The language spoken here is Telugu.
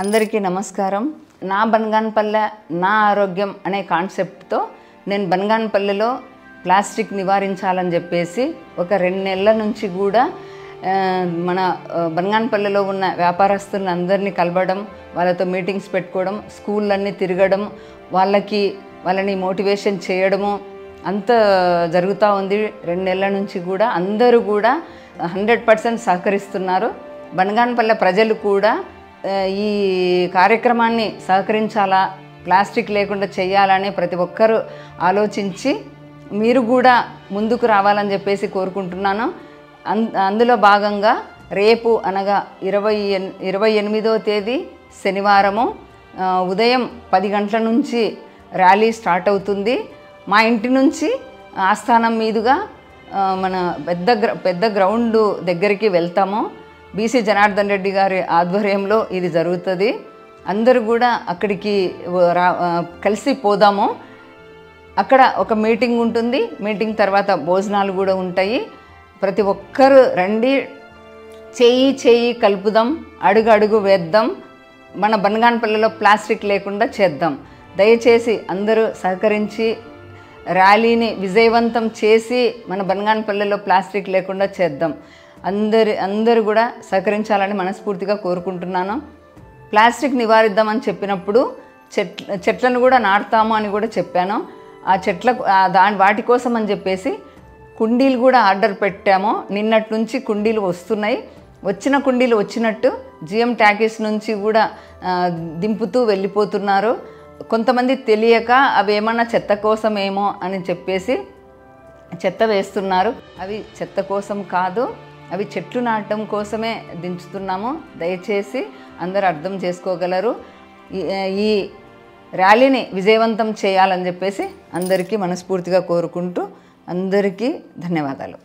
అందరికీ నమస్కారం. నా బనగానపల్లె నా ఆరోగ్యం అనే కాన్సెప్ట్తో నేను బనగానపల్లెలో ప్లాస్టిక్ నివారించాలని చెప్పేసి ఒక 2 నెలల నుంచి కూడా మన బనగానపల్లెలో ఉన్న వ్యాపారస్తులను అందరినీ కలవడం, వాళ్ళతో మీటింగ్స్ పెట్టుకోవడం, స్కూళ్ళన్నీ తిరగడం, వాళ్ళని మోటివేషన్ చేయడము అంత జరుగుతూ ఉంది. 2 నెలల నుంచి కూడా అందరూ కూడా 100% సహకరిస్తున్నారు. బనగానపల్లె ప్రజలు కూడా ఈ కార్యక్రమాన్ని సహకరించాలా, ప్లాస్టిక్ లేకుండా చేయాలని ప్రతి ఒక్కరూ ఆలోచించి మీరు కూడా ముందుకు రావాలని చెప్పేసి కోరుకుంటున్నాను. అందులో భాగంగా రేపు అనగా 28వ తేదీ శనివారము ఉదయం 10 గంటల నుంచి ర్యాలీ స్టార్ట్ అవుతుంది. మా ఇంటి నుంచి ఆస్థానం మీదుగా మన పెద్ద గ్రౌండ్ దగ్గరికి వెళ్తాము. బీసీ జనార్దన్ రెడ్డి గారి ఆధ్వర్యంలో ఇది జరుగుతుంది. అందరూ కూడా అక్కడికి కలిసి పోదాము. అక్కడ ఒక మీటింగ్ ఉంటుంది. మీటింగ్ తర్వాత భోజనాలు కూడా ఉంటాయి. ప్రతి ఒక్కరు రండి, చేయి కలుపుదాం, అడుగు వేద్దాం, మన బనగానపల్లెలో ప్లాస్టిక్ లేకుండా చేద్దాం. దయచేసి అందరూ సహకరించి ర్యాలీని విజయవంతం చేసి మన బనగానపల్లెలో ప్లాస్టిక్ లేకుండా చేద్దాం. అందరూ కూడా సహకరించాలని మనస్ఫూర్తిగా కోరుకుంటున్నాను. ప్లాస్టిక్ నివారిద్దామని చెప్పినప్పుడు చెట్లను కూడా నాటుతాము అని కూడా చెప్పాను. ఆ వాటి కోసం అని చెప్పేసి కుండీలు కూడా ఆర్డర్ పెట్టాము. నిన్నటి నుంచి కుండీలు వస్తున్నాయి. వచ్చిన కుండీలు వచ్చినట్టు జిఎం ట్యాకీస్ నుంచి కూడా దింపుతూ వెళ్ళిపోతున్నారు. కొంతమంది తెలియక అవి ఏమన్నా చెత్త కోసమేమో అని చెప్పేసి చెత్త వేస్తున్నారు. అవి చెత్త కోసం కాదు, అవి చెట్లు నాటడం కోసమే దించుతున్నాము. దయచేసి అందరూ అర్థం చేసుకోగలరు. ఈ ర్యాలీని విజయవంతం చేయాలని చెప్పేసి అందరికీ మనస్ఫూర్తిగా కోరుకుంటూ అందరికీ ధన్యవాదాలు.